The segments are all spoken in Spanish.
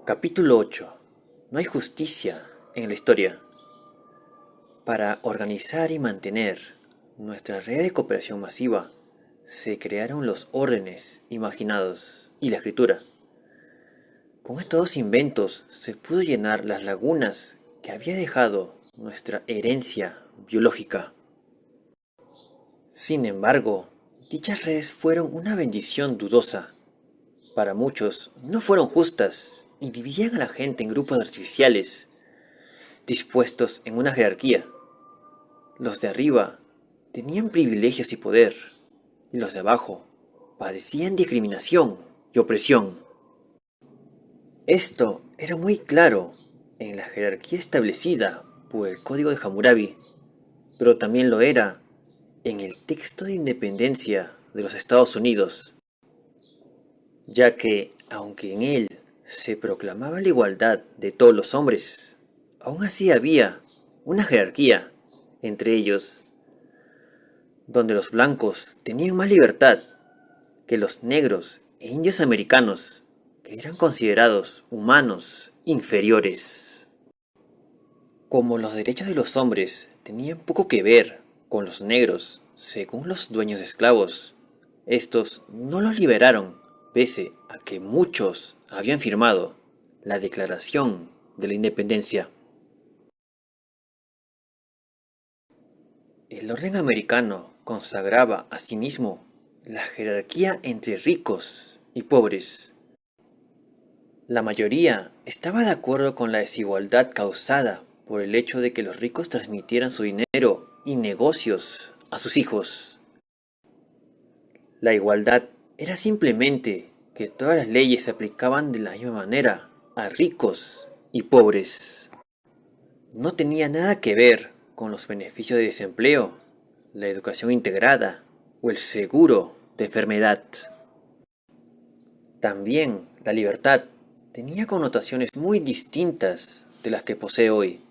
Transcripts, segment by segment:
Capítulo 8. No hay justicia en la historia. Para organizar y mantener nuestra red de cooperación masiva, se crearon los órdenes imaginados y la escritura. Con estos dos inventos se pudo llenar las lagunas que había dejado nuestra herencia biológica. Sin embargo, dichas redes fueron una bendición dudosa. Para muchos, no fueron justas y dividían a la gente en grupos artificiales, dispuestos en una jerarquía. Los de arriba tenían privilegios y poder, y los de abajo padecían discriminación y opresión. Esto era muy claro en la jerarquía establecida por el Código de Hammurabi, pero también lo era en el texto de independencia de los Estados Unidos, ya que, aunque en él se proclamaba la igualdad de todos los hombres, aún así había una jerarquía entre ellos, donde los blancos tenían más libertad que los negros e indios americanos, que eran considerados humanos inferiores. Como los derechos de los hombres tenían poco que ver con los negros, según los dueños de esclavos, estos no los liberaron, pese a que muchos habían firmado la Declaración de la Independencia. El orden americano consagraba asimismo la jerarquía entre ricos y pobres. La mayoría estaba de acuerdo con la desigualdad causada por el hecho de que los ricos transmitieran su dinero y negocios a sus hijos. La igualdad era simplemente que todas las leyes se aplicaban de la misma manera a ricos y pobres. No tenía nada que ver con los beneficios de desempleo, la educación integrada o el seguro de enfermedad. También la libertad tenía connotaciones muy distintas de las que posee hoy.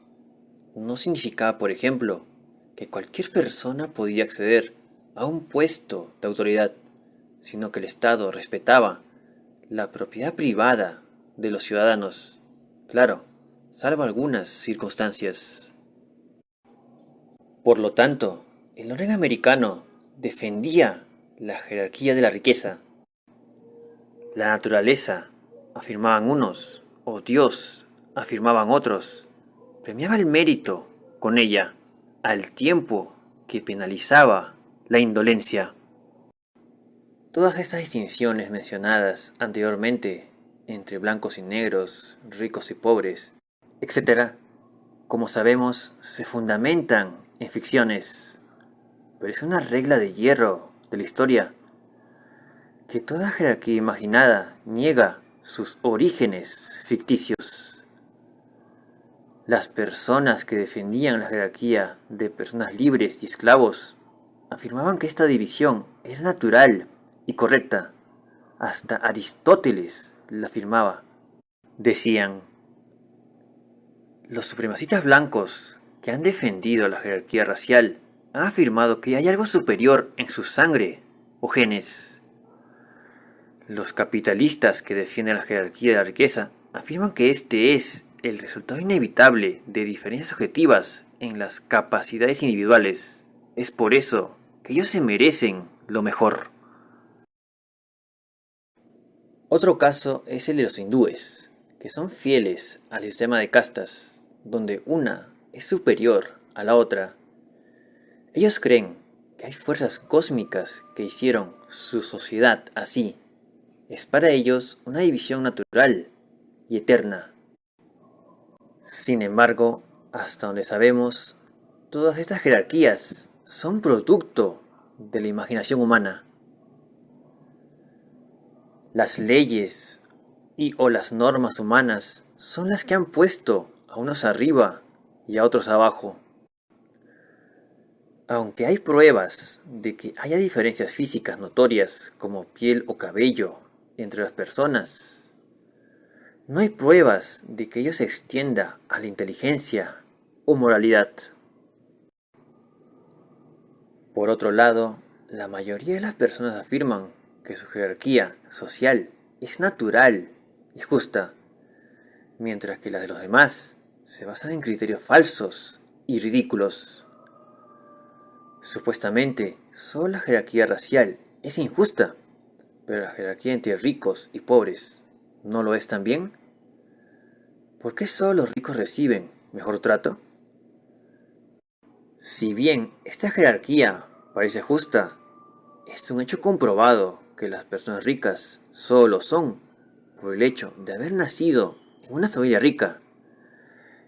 No significaba, por ejemplo, que cualquier persona podía acceder a un puesto de autoridad, sino que el Estado respetaba la propiedad privada de los ciudadanos, claro, salvo algunas circunstancias. Por lo tanto, el orden americano defendía la jerarquía de la riqueza. La naturaleza, afirmaban unos, o Dios, afirmaban otros, premiaba el mérito con ella, al tiempo que penalizaba la indolencia. Todas estas distinciones mencionadas anteriormente, entre blancos y negros, ricos y pobres, etc., como sabemos, se fundamentan en ficciones, pero es una regla de hierro de la historia que toda jerarquía imaginada niega sus orígenes ficticios. Las personas que defendían la jerarquía de personas libres y esclavos afirmaban que esta división era natural y correcta. Hasta Aristóteles la afirmaba. Decían, los supremacistas blancos que han defendido la jerarquía racial han afirmado que hay algo superior en su sangre o genes. Los capitalistas que defienden la jerarquía de la riqueza afirman que este es el resultado inevitable de diferencias objetivas en las capacidades individuales. Es por eso que ellos se merecen lo mejor. Otro caso es el de los hindúes, que son fieles al sistema de castas, donde una es superior a la otra. Ellos creen que hay fuerzas cósmicas que hicieron su sociedad así. Es para ellos una división natural y eterna. Sin embargo, hasta donde sabemos, todas estas jerarquías son producto de la imaginación humana. Las leyes o las normas humanas son las que han puesto a unos arriba y a otros abajo. Aunque hay pruebas de que haya diferencias físicas notorias como piel o cabello entre las personas, no hay pruebas de que ello se extienda a la inteligencia o moralidad. Por otro lado, la mayoría de las personas afirman que su jerarquía social es natural y justa. mientras que las de los demás se basan en criterios falsos y ridículos. Supuestamente, solo la jerarquía racial es injusta, pero la jerarquía entre ricos y pobres no lo es también. ¿Por qué solo los ricos reciben mejor trato? Si bien esta jerarquía parece justa, es un hecho comprobado que las personas ricas solo son por el hecho de haber nacido en una familia rica,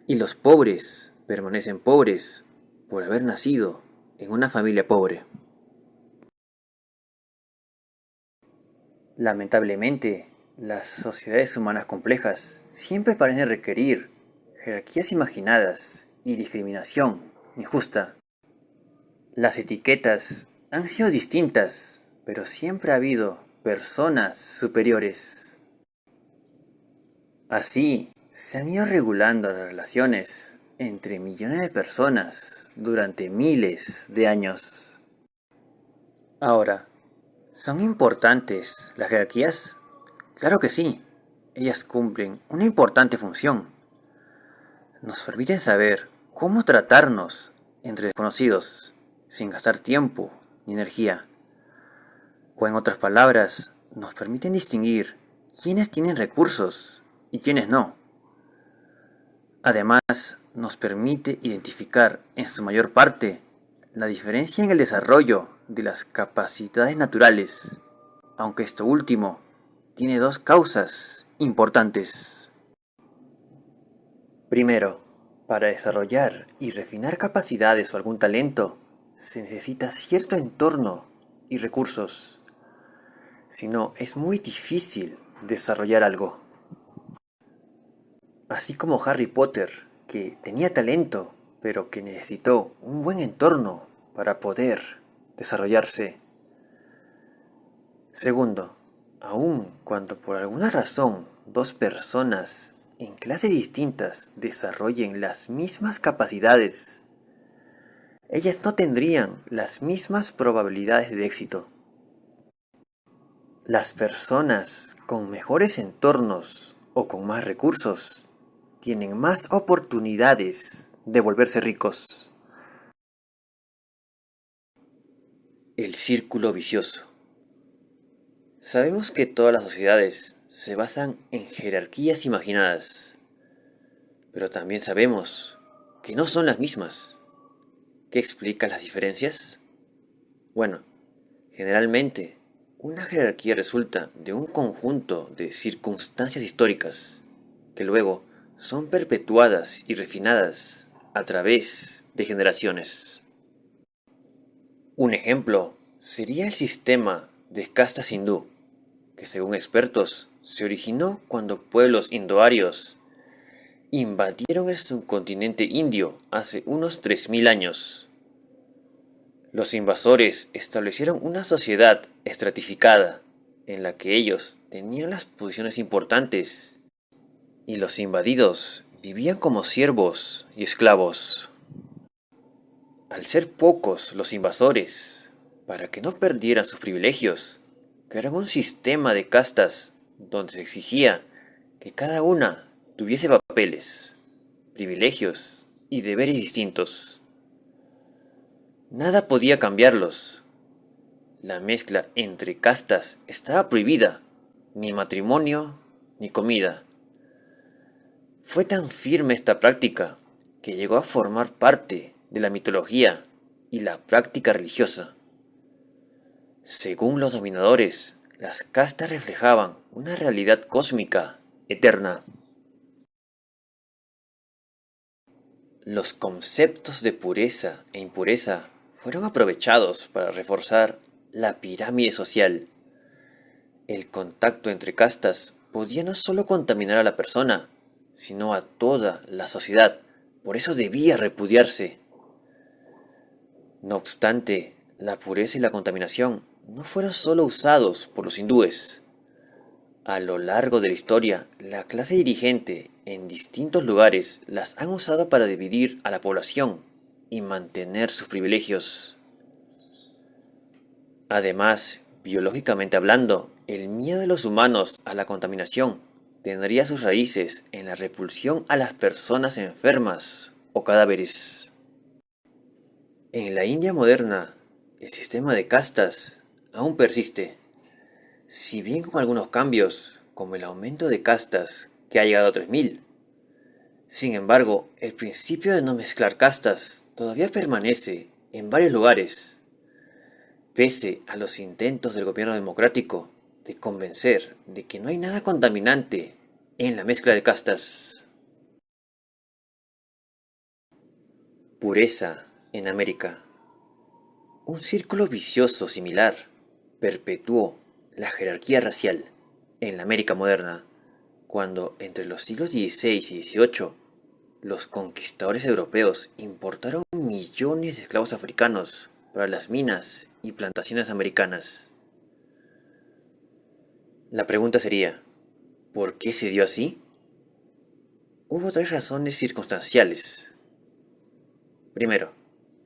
y los pobres permanecen pobres por haber nacido en una familia pobre. Lamentablemente, las sociedades humanas complejas siempre parecen requerir jerarquías imaginadas y discriminación injusta. Las etiquetas han sido distintas, pero siempre ha habido personas superiores. Así, se han ido regulando las relaciones entre millones de personas durante miles de años. Ahora, ¿son importantes las jerarquías? Claro que sí, ellas cumplen una importante función. Nos permiten saber cómo tratarnos entre desconocidos sin gastar tiempo ni energía. O en otras palabras, nos permiten distinguir quiénes tienen recursos y quiénes no. Además, nos permite identificar en su mayor parte la diferencia en el desarrollo de las capacidades naturales, aunque esto último tiene dos causas importantes. Primero, para desarrollar y refinar capacidades o algún talento, se necesita cierto entorno y recursos. Si no, es muy difícil desarrollar algo. Así como Harry Potter, que tenía talento, pero que necesitó un buen entorno para poder desarrollarse. Segundo, aun cuando por alguna razón dos personas en clases distintas desarrollen las mismas capacidades, ellas no tendrían las mismas probabilidades de éxito. Las personas con mejores entornos o con más recursos tienen más oportunidades de volverse ricos. El círculo vicioso. Sabemos que todas las sociedades se basan en jerarquías imaginadas, pero también sabemos que no son las mismas. ¿Qué explica las diferencias? Bueno, generalmente, una jerarquía resulta de un conjunto de circunstancias históricas que luego son perpetuadas y refinadas a través de generaciones. Un ejemplo sería el sistema de castas hindú, que según expertos se originó cuando pueblos indoarios invadieron el subcontinente indio hace unos 3000 años. Los invasores establecieron una sociedad estratificada en la que ellos tenían las posiciones importantes y los invadidos vivían como siervos y esclavos. Al ser pocos los invasores, para que no perdieran sus privilegios, crearon un sistema de castas donde se exigía que cada una tuviese papeles, privilegios y deberes distintos. Nada podía cambiarlos. La mezcla entre castas estaba prohibida, ni matrimonio ni comida. Fue tan firme esta práctica que llegó a formar parte de la mitología y la práctica religiosa. Según los dominadores, las castas reflejaban una realidad cósmica eterna. Los conceptos de pureza e impureza fueron aprovechados para reforzar la pirámide social. El contacto entre castas podía no solo contaminar a la persona, sino a toda la sociedad. Por eso debía repudiarse. No obstante, la pureza y la contaminación no fueron solo usados por los hindúes. A lo largo de la historia, la clase dirigente en distintos lugares las han usado para dividir a la población y mantener sus privilegios. Además, biológicamente hablando, el miedo de los humanos a la contaminación tendría sus raíces en la repulsión a las personas enfermas o cadáveres. En la India moderna, el sistema de castas aún persiste, si bien con algunos cambios, como el aumento de castas que ha llegado a 3000. Sin embargo, el principio de no mezclar castas todavía permanece en varios lugares, pese a los intentos del gobierno democrático de convencer de que no hay nada contaminante en la mezcla de castas. Pureza en América. Un círculo vicioso similar perpetuó la jerarquía racial en la América moderna, cuando entre los siglos XVI y XVIII los conquistadores europeos importaron millones de esclavos africanos para las minas y plantaciones americanas. La pregunta sería, ¿por qué se dio así? Hubo tres razones circunstanciales. Primero,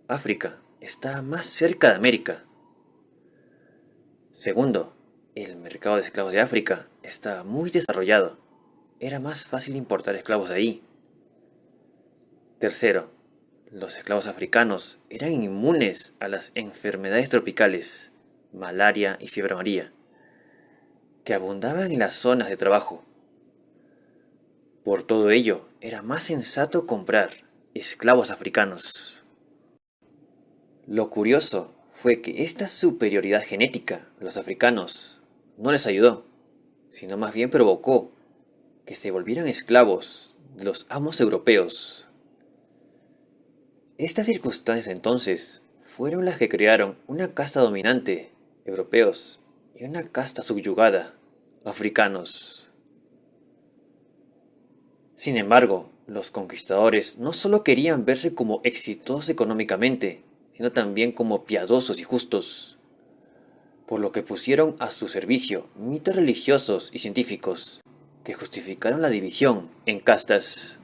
África está más cerca de América. Segundo, el mercado de esclavos de África está muy desarrollado. Era más fácil importar esclavos de ahí. Tercero, los esclavos africanos eran inmunes a las enfermedades tropicales, malaria y fiebre amarilla, que abundaban en las zonas de trabajo. Por todo ello, era más sensato comprar esclavos africanos. Lo curioso fue que esta superioridad genética de los africanos no les ayudó, sino más bien provocó que se volvieran esclavos de los amos europeos. Estas circunstancias entonces fueron las que crearon una casta dominante, europeos, y una casta subyugada, africanos. Sin embargo, los conquistadores no solo querían verse como exitosos económicamente, sino también como piadosos y justos, por lo que pusieron a su servicio mitos religiosos y científicos que justificaron la división en castas.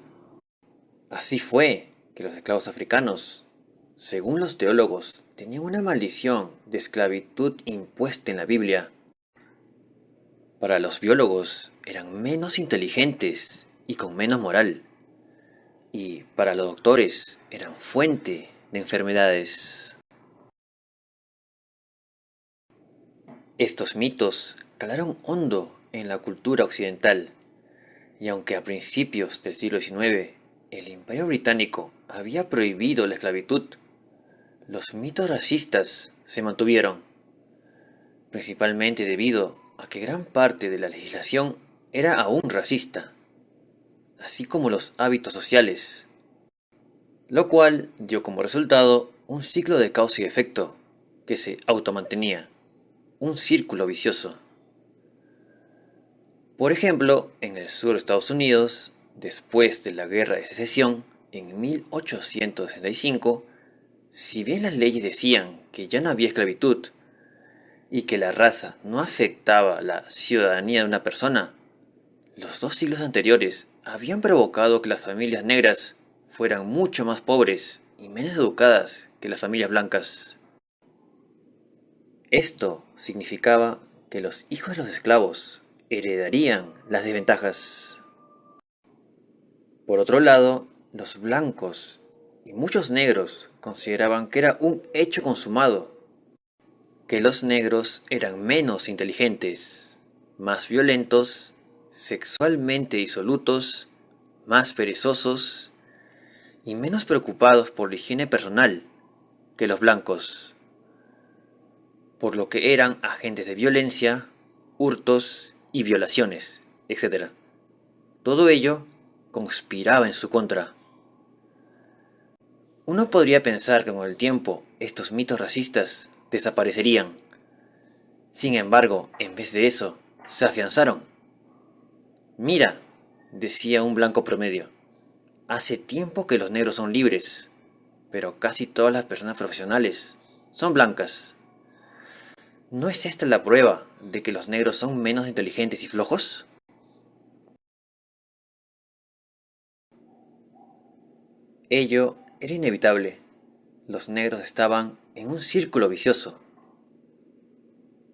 Así fue que los esclavos africanos, según los teólogos, tenían una maldición de esclavitud impuesta en la Biblia. Para los biólogos eran menos inteligentes y con menos moral, y para los doctores eran fuente de enfermedades. Estos mitos calaron hondo en la cultura occidental, y aunque a principios del siglo XIX el Imperio Británico había prohibido la esclavitud, los mitos racistas se mantuvieron, principalmente debido a que gran parte de la legislación era aún racista, así como los hábitos sociales, lo cual dio como resultado un ciclo de causa y efecto que se automantenía, un círculo vicioso. Por ejemplo, en el sur de Estados Unidos, después de la Guerra de Secesión, en 1865, si bien las leyes decían que ya no había esclavitud y que la raza no afectaba la ciudadanía de una persona, los 2 siglos anteriores habían provocado que las familias negras fueran mucho más pobres y menos educadas que las familias blancas. Esto significaba que los hijos de los esclavos heredarían las desventajas. Por otro lado, los blancos y muchos negros consideraban que era un hecho consumado, que los negros eran menos inteligentes, más violentos, sexualmente disolutos, más perezosos y menos preocupados por la higiene personal que los blancos, por lo que eran agentes de violencia, hurtos y violaciones, etc. Todo ello conspiraba en su contra. Uno podría pensar que con el tiempo estos mitos racistas desaparecerían. Sin embargo, en vez de eso, se afianzaron. Mira, decía un blanco promedio, hace tiempo que los negros son libres, pero casi todas las personas profesionales son blancas. ¿No es esta la prueba de que los negros son menos inteligentes y flojos? Ello era inevitable. Los negros estaban en un círculo vicioso.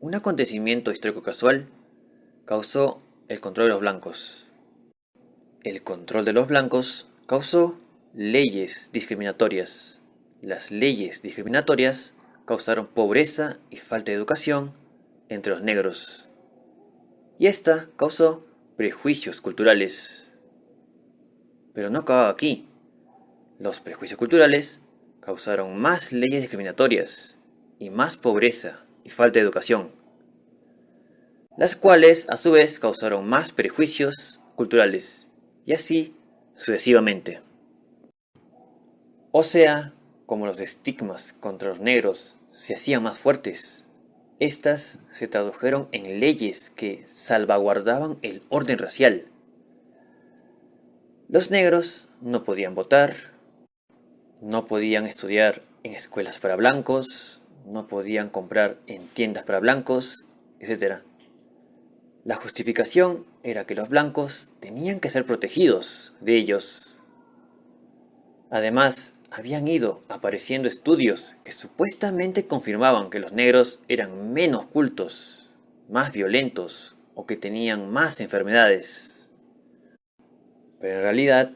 Un acontecimiento histórico casual causó el control de los blancos, El control de los blancos causó leyes discriminatorias. Las leyes discriminatorias causaron pobreza y falta de educación entre los negros. Y esta causó prejuicios culturales. Pero no acababa aquí. Los prejuicios culturales causaron más leyes discriminatorias y más pobreza y falta de educación, las cuales a su vez causaron más prejuicios culturales, y así sucesivamente. O sea, como los estigmas contra los negros se hacían más fuertes, estas se tradujeron en leyes que salvaguardaban el orden racial. Los negros no podían votar, no podían estudiar en escuelas para blancos, no podían comprar en tiendas para blancos, etc. La justificación era que los blancos tenían que ser protegidos de ellos. Además, habían ido apareciendo estudios que supuestamente confirmaban que los negros eran menos cultos, más violentos o que tenían más enfermedades. Pero en realidad,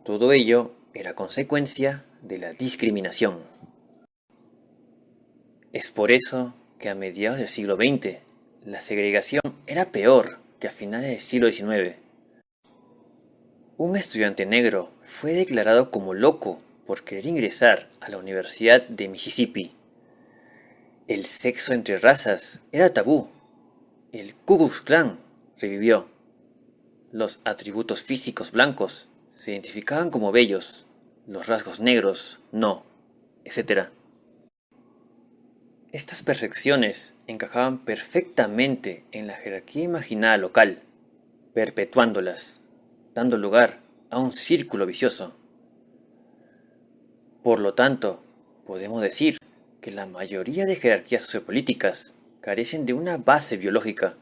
todo ello era consecuencia de la discriminación. Es por eso que a mediados del siglo XX, la segregación era peor que a finales del siglo XIX. Un estudiante negro fue declarado como loco por querer ingresar a la Universidad de Mississippi. El sexo entre razas era tabú. El Ku Klux Klan revivió. Los atributos físicos blancos se identificaban como bellos, los rasgos negros no, etc. Estas percepciones encajaban perfectamente en la jerarquía imaginada local, perpetuándolas, dando lugar a un círculo vicioso. Por lo tanto, podemos decir que la mayoría de jerarquías sociopolíticas carecen de una base biológica.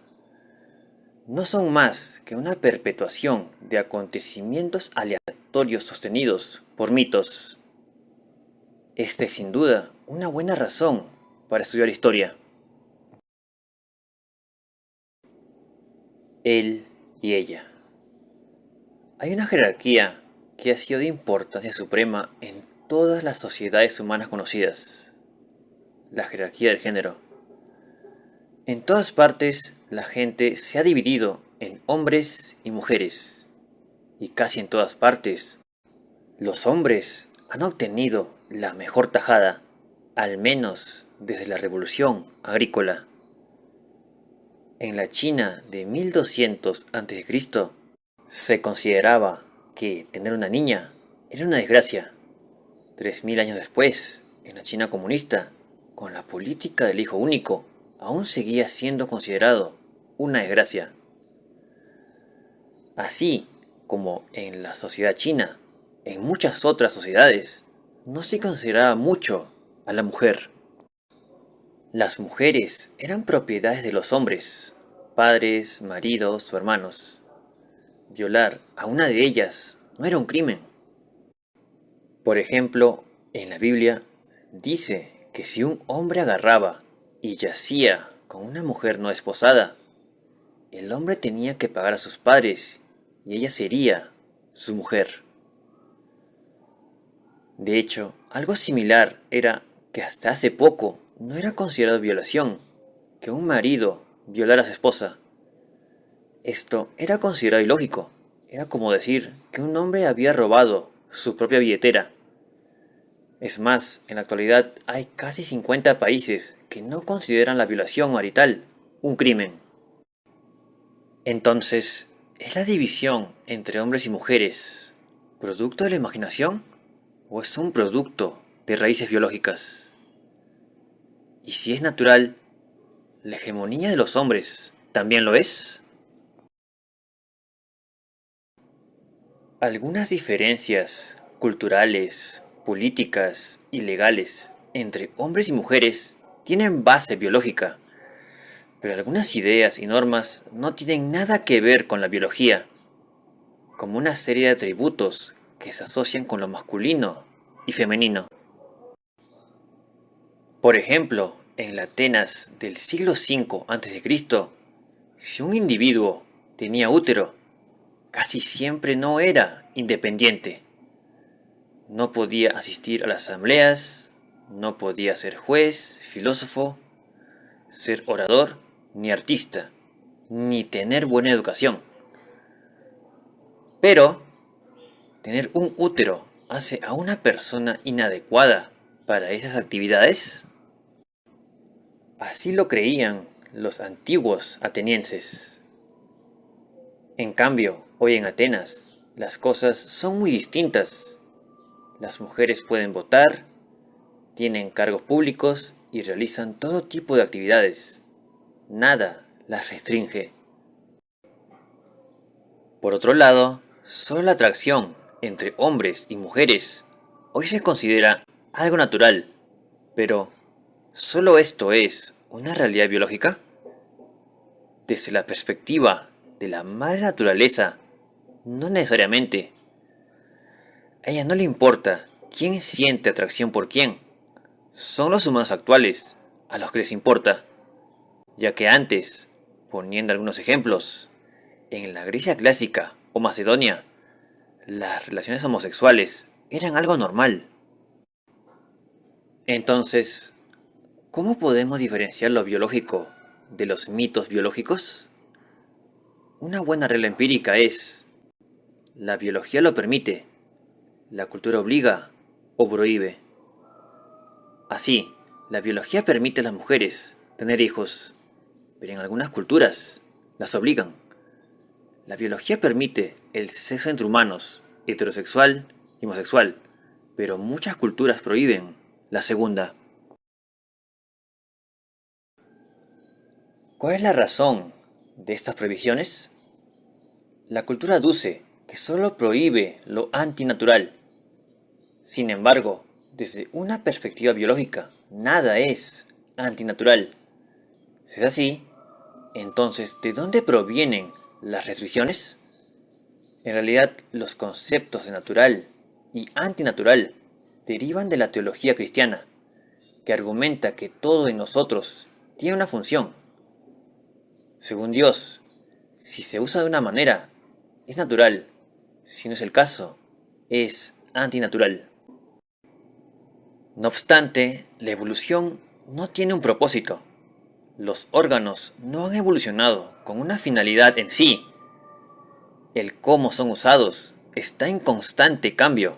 No son más que una perpetuación de acontecimientos aleatorios sostenidos por mitos. Esta es sin duda una buena razón para estudiar historia. Él y ella. Hay una jerarquía que ha sido de importancia suprema en todas las sociedades humanas conocidas: la jerarquía del género. En todas partes, la gente se ha dividido en hombres y mujeres, y casi en todas partes, los hombres han obtenido la mejor tajada, al menos desde la revolución agrícola. En la China de 1200 a.C., se consideraba que tener una niña era una desgracia. 3000 años después, en la China comunista, con la política del hijo único, aún seguía siendo considerado una desgracia. Así como en la sociedad china, en muchas otras sociedades, no se consideraba mucho a la mujer. Las mujeres eran propiedades de los hombres, padres, maridos o hermanos. Violar a una de ellas no era un crimen. Por ejemplo, en la Biblia dice que si un hombre agarraba y yacía con una mujer no desposada, el hombre tenía que pagar a sus padres y ella sería su mujer. De hecho, algo similar era que hasta hace poco no era considerado violación que un marido violara a su esposa. Esto era considerado ilógico. Era como decir que un hombre había robado su propia billetera. Es más, en la actualidad hay casi 50 países que no consideran la violación marital un crimen. Entonces, ¿es la división entre hombres y mujeres producto de la imaginación o es un producto de raíces biológicas? Y si es natural, ¿la hegemonía de los hombres también lo es? Algunas diferencias culturales, políticas y legales entre hombres y mujeres tienen base biológica, pero algunas ideas y normas no tienen nada que ver con la biología, como una serie de atributos que se asocian con lo masculino y femenino. Por ejemplo, en la Atenas del siglo V a.C., si un individuo tenía útero, casi siempre no era independiente. No podía asistir a las asambleas, no podía ser juez, filósofo, ser orador, ni artista, ni tener buena educación. Pero tener un útero hace a una persona inadecuada para esas actividades. Así lo creían los antiguos atenienses. En cambio, hoy en Atenas, las cosas son muy distintas. Las mujeres pueden votar, tienen cargos públicos y realizan todo tipo de actividades. Nada las restringe. Por otro lado, solo la atracción entre hombres y mujeres hoy se considera algo natural, pero ¿solo esto es una realidad biológica? Desde la perspectiva de la madre naturaleza, no necesariamente. A ella no le importa quién siente atracción por quién. Son los humanos actuales a los que les importa, ya que antes, poniendo algunos ejemplos, en la Grecia clásica o Macedonia, las relaciones homosexuales eran algo normal. Entonces, ¿cómo podemos diferenciar lo biológico de los mitos biológicos? Una buena regla empírica es: la biología lo permite, la cultura obliga o prohíbe. Así, la biología permite a las mujeres tener hijos, pero en algunas culturas las obligan. La biología permite el sexo entre humanos, heterosexual y homosexual, pero muchas culturas prohíben la segunda. ¿Cuál es la razón de estas prohibiciones? La cultura aduce que solo prohíbe lo antinatural. Sin embargo, desde una perspectiva biológica, nada es antinatural. Si es así, entonces, ¿de dónde provienen las restricciones? En realidad, los conceptos de natural y antinatural derivan de la teología cristiana, que argumenta que todo en nosotros tiene una función. Según Dios, si se usa de una manera, es natural; si no es el caso, es antinatural. No obstante, la evolución no tiene un propósito. Los órganos no han evolucionado con una finalidad en sí. El cómo son usados está en constante cambio.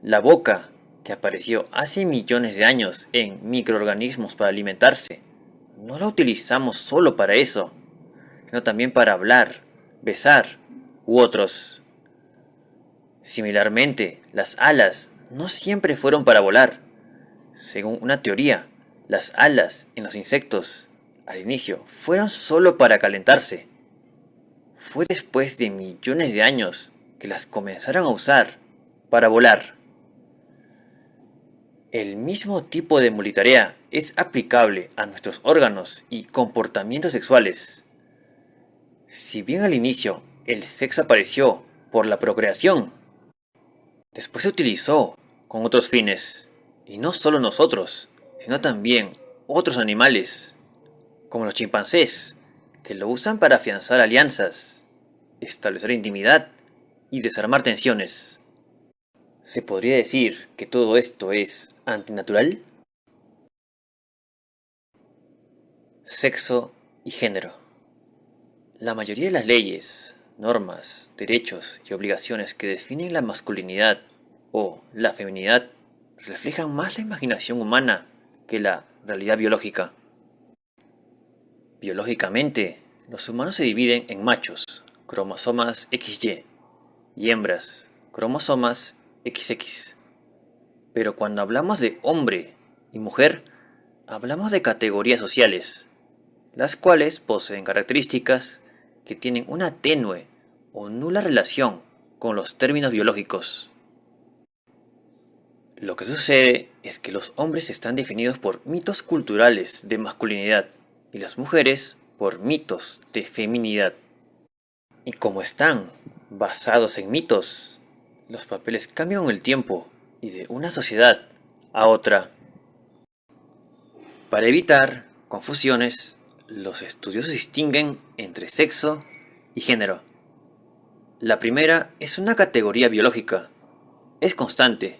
La boca, que apareció hace millones de años en microorganismos para alimentarse, no la utilizamos solo para eso, sino también para hablar, besar u otros. Similarmente, las alas no siempre fueron para volar. Según una teoría, las alas en los insectos, al inicio, fueron solo para calentarse. Fue después de millones de años que las comenzaron a usar para volar. El mismo tipo de multitarea es aplicable a nuestros órganos y comportamientos sexuales. Si bien al inicio el sexo apareció por la procreación, después se utilizó con otros fines, y no solo nosotros, sino también otros animales, como los chimpancés, que lo usan para afianzar alianzas, establecer intimidad y desarmar tensiones. ¿Se podría decir que todo esto es antinatural? Sexo y género. La mayoría de las leyes, normas, derechos y obligaciones que definen la masculinidad o la feminidad reflejan más la imaginación humana que la realidad biológica. Biológicamente, los humanos se dividen en machos, cromosomas XY, y hembras, cromosomas XX. Pero cuando hablamos de hombre y mujer, hablamos de categorías sociales, las cuales poseen características que tienen una tenue o nula relación con los términos biológicos. Lo que sucede es que los hombres están definidos por mitos culturales de masculinidad y las mujeres por mitos de feminidad. Y como están basados en mitos, los papeles cambian con el tiempo y de una sociedad a otra. Para evitar confusiones, los estudiosos distinguen entre sexo y género. La primera es una categoría biológica, es constante.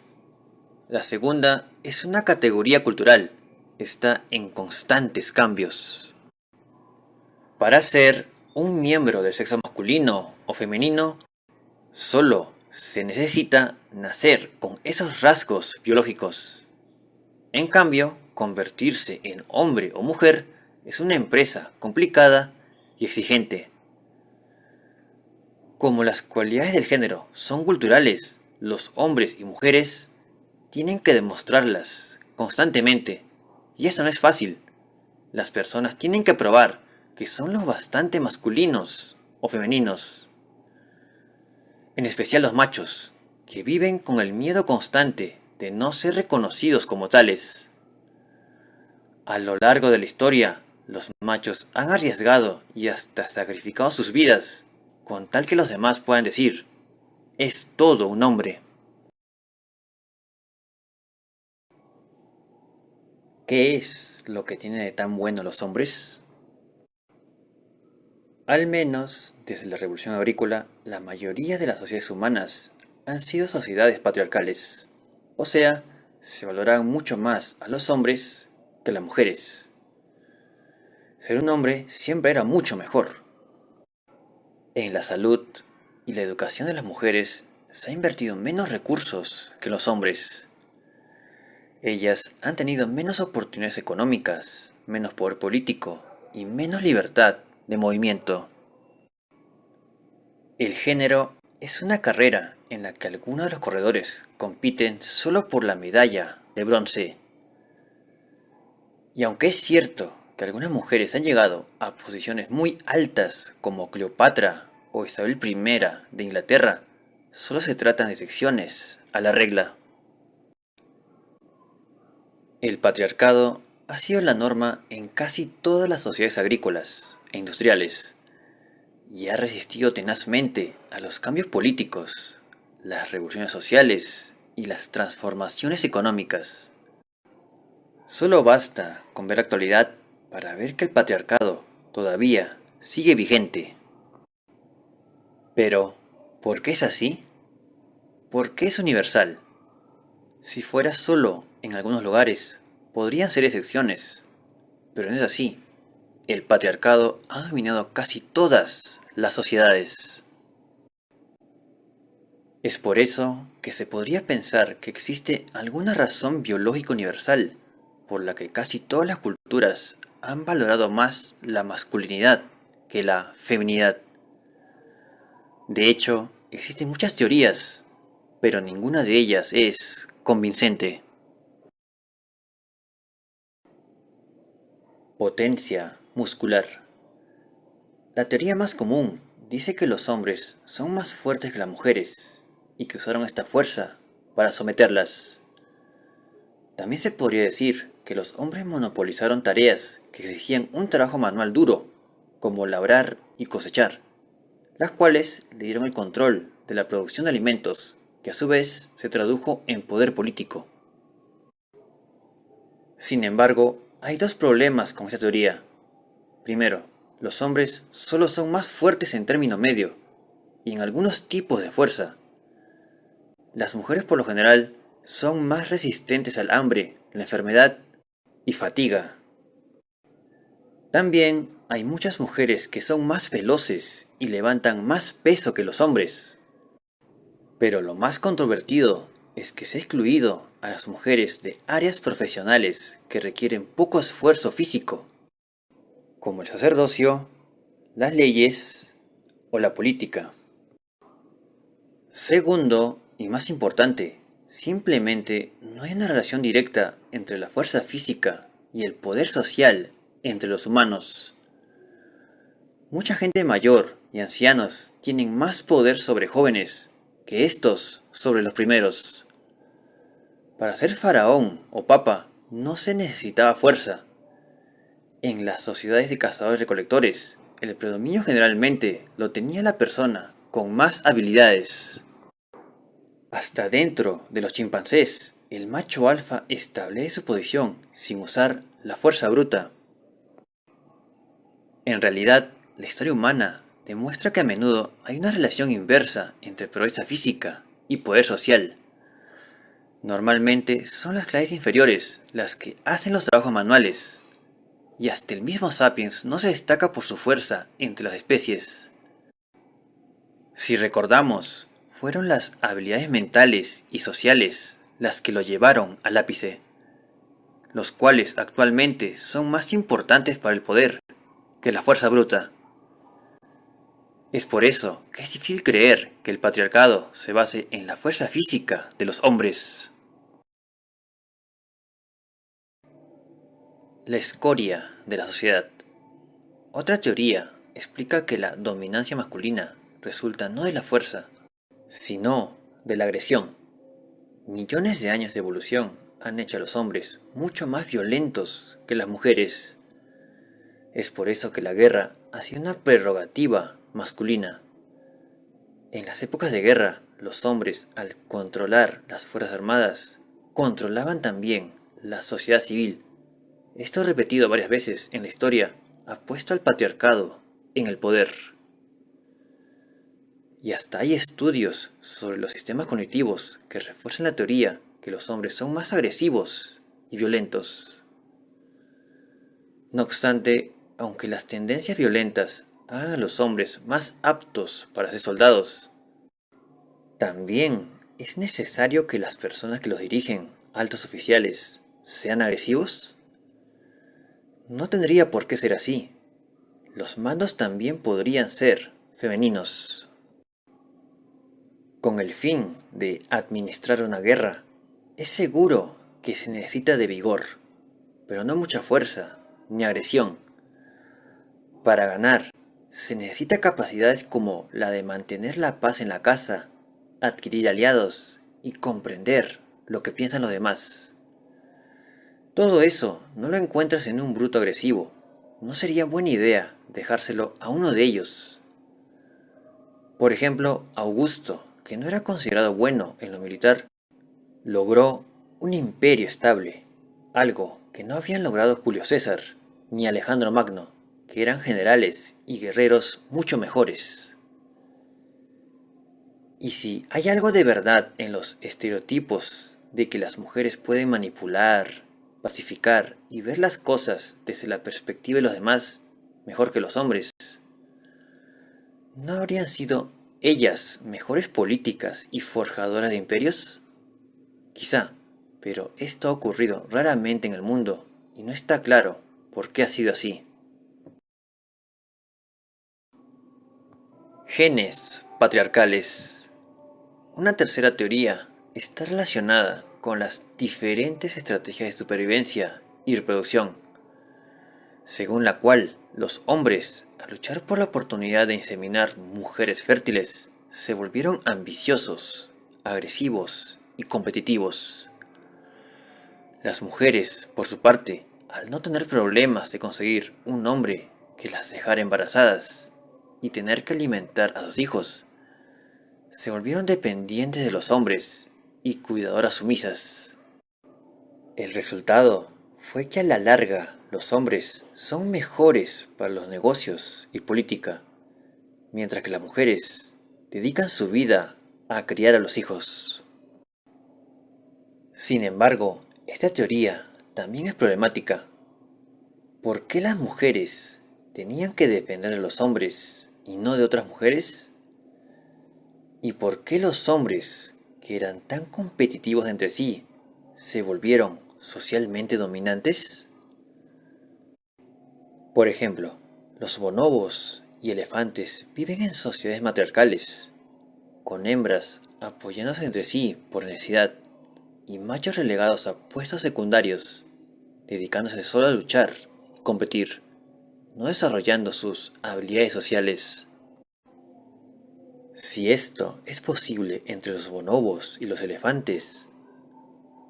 La segunda es una categoría cultural, está en constantes cambios. Para ser un miembro del sexo masculino o femenino, solo se necesita nacer con esos rasgos biológicos. En cambio, convertirse en hombre o mujer es una empresa complicada y exigente. Como las cualidades del género son culturales, los hombres y mujeres tienen que demostrarlas constantemente. Y eso no es fácil. Las personas tienen que probar que son lo bastante masculinos o femeninos. En especial los machos, que viven con el miedo constante de no ser reconocidos como tales. A lo largo de la historia, los machos han arriesgado y hasta sacrificado sus vidas con tal que los demás puedan decir, es todo un hombre. ¿Qué es lo que tiene de tan bueno los hombres? Al menos desde la revolución agrícola, la mayoría de las sociedades humanas han sido sociedades patriarcales. O sea, se valoran mucho más a los hombres que a las mujeres. Ser un hombre siempre era mucho mejor. En la salud y la educación de las mujeres se ha invertido menos recursos que los hombres. Ellas han tenido menos oportunidades económicas, menos poder político y menos libertad de movimiento. El género es una carrera en la que algunos de los corredores compiten solo por la medalla de bronce. Y aunque es cierto que algunas mujeres han llegado a posiciones muy altas como Cleopatra o Isabel I de Inglaterra, solo se tratan de excepciones a la regla. El patriarcado ha sido la norma en casi todas las sociedades agrícolas e industriales y ha resistido tenazmente a los cambios políticos, las revoluciones sociales y las transformaciones económicas. Solo basta con ver la actualidad para ver que el patriarcado todavía sigue vigente. Pero, ¿por qué es así? ¿Por qué es universal? Si fuera solo en algunos lugares, podrían ser excepciones, pero no es así. El patriarcado ha dominado casi todas las sociedades. Es por eso que se podría pensar que existe alguna razón biológica universal por la que casi todas las culturas han valorado más la masculinidad que la feminidad. De hecho, existen muchas teorías, pero ninguna de ellas es convincente. Potencia muscular. La teoría más común dice que los hombres son más fuertes que las mujeres y que usaron esta fuerza para someterlas. También se podría decir que los hombres monopolizaron tareas que exigían un trabajo manual duro, como labrar y cosechar, las cuales le dieron el control de la producción de alimentos, que a su vez se tradujo en poder político. Sin embargo, hay dos problemas con esta teoría. Primero, los hombres solo son más fuertes en término medio y en algunos tipos de fuerza. Las mujeres por lo general son más resistentes al hambre, la enfermedad y fatiga. También hay muchas mujeres que son más veloces y levantan más peso que los hombres. Pero lo más controvertido es que se ha excluido a las mujeres de áreas profesionales que requieren poco esfuerzo físico, como el sacerdocio, las leyes o la política. Segundo, y más importante, simplemente no hay una relación directa entre la fuerza física y el poder social entre los humanos. Mucha gente mayor y ancianos tienen más poder sobre jóvenes que estos sobre los primeros. Para ser faraón o papa no se necesitaba fuerza. En las sociedades de cazadores-recolectores, el predominio generalmente lo tenía la persona con más habilidades. Hasta dentro de los chimpancés, el macho alfa establece su posición sin usar la fuerza bruta. En realidad, la historia humana demuestra que a menudo hay una relación inversa entre proeza física y poder social. Normalmente son las clases inferiores las que hacen los trabajos manuales, y hasta el mismo Sapiens no se destaca por su fuerza entre las especies. Si recordamos, fueron las habilidades mentales y sociales las que lo llevaron al ápice, los cuales actualmente son más importantes para el poder que la fuerza bruta. Es por eso que es difícil creer que el patriarcado se base en la fuerza física de los hombres. La escoria de la sociedad. Otra teoría explica que la dominancia masculina resulta no de la fuerza, sino de la agresión. Millones de años de evolución han hecho a los hombres mucho más violentos que las mujeres. Es por eso que la guerra ha sido una prerrogativa masculina. En las épocas de guerra, los hombres, al controlar las fuerzas armadas, controlaban también la sociedad civil. Esto repetido varias veces en la historia ha puesto al patriarcado en el poder. Y hasta hay estudios sobre los sistemas cognitivos que refuerzan la teoría que los hombres son más agresivos y violentos. No obstante, aunque las tendencias violentas hagan a los hombres más aptos para ser soldados, también es necesario que las personas que los dirigen, altos oficiales, sean agresivos. No tendría por qué ser así. Los mandos también podrían ser femeninos. Con el fin de administrar una guerra, es seguro que se necesita de vigor, pero no mucha fuerza ni agresión. Para ganar, se necesita capacidades como la de mantener la paz en la casa, adquirir aliados y comprender lo que piensan los demás. Todo eso no lo encuentras en un bruto agresivo. No sería buena idea dejárselo a uno de ellos. Por ejemplo, Augusto, que no era considerado bueno en lo militar, logró un imperio estable, algo que no habían logrado Julio César ni Alejandro Magno, que eran generales y guerreros mucho mejores. Y si hay algo de verdad en los estereotipos de que las mujeres pueden manipular, pacificar y ver las cosas desde la perspectiva de los demás mejor que los hombres, ¿no habrían sido ellas mejores políticas y forjadoras de imperios? Quizá, pero esto ha ocurrido raramente en el mundo y no está claro por qué ha sido así. Genes patriarcales. Una tercera teoría está relacionada con las diferentes estrategias de supervivencia y reproducción, según la cual los hombres, al luchar por la oportunidad de inseminar mujeres fértiles, se volvieron ambiciosos, agresivos y competitivos. Las mujeres, por su parte, al no tener problemas de conseguir un hombre que las dejara embarazadas y tener que alimentar a sus hijos, se volvieron dependientes de los hombres y cuidadoras sumisas. El resultado fue que a la larga los hombres son mejores para los negocios y política, mientras que las mujeres dedican su vida a criar a los hijos. Sin embargo, esta teoría también es problemática. ¿Por qué las mujeres tenían que depender de los hombres y no de otras mujeres? ¿Y por qué los hombres, que eran tan competitivos entre sí, se volvieron socialmente dominantes? Por ejemplo, los bonobos y elefantes viven en sociedades matriarcales, con hembras apoyándose entre sí por necesidad y machos relegados a puestos secundarios, dedicándose solo a luchar y competir, no desarrollando sus habilidades sociales. Si esto es posible entre los bonobos y los elefantes,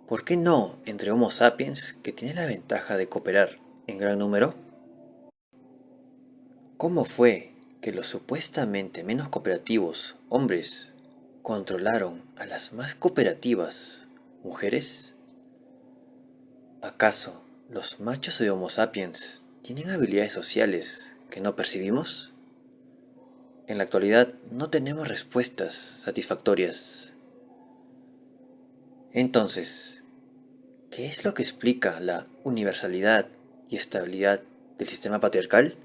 ¿por qué no entre Homo sapiens, que tiene la ventaja de cooperar en gran número? ¿Cómo fue que los supuestamente menos cooperativos hombres controlaron a las más cooperativas mujeres? ¿Acaso los machos de Homo sapiens tienen habilidades sociales que no percibimos? En la actualidad no tenemos respuestas satisfactorias. Entonces, ¿qué es lo que explica la universalidad y estabilidad del sistema patriarcal?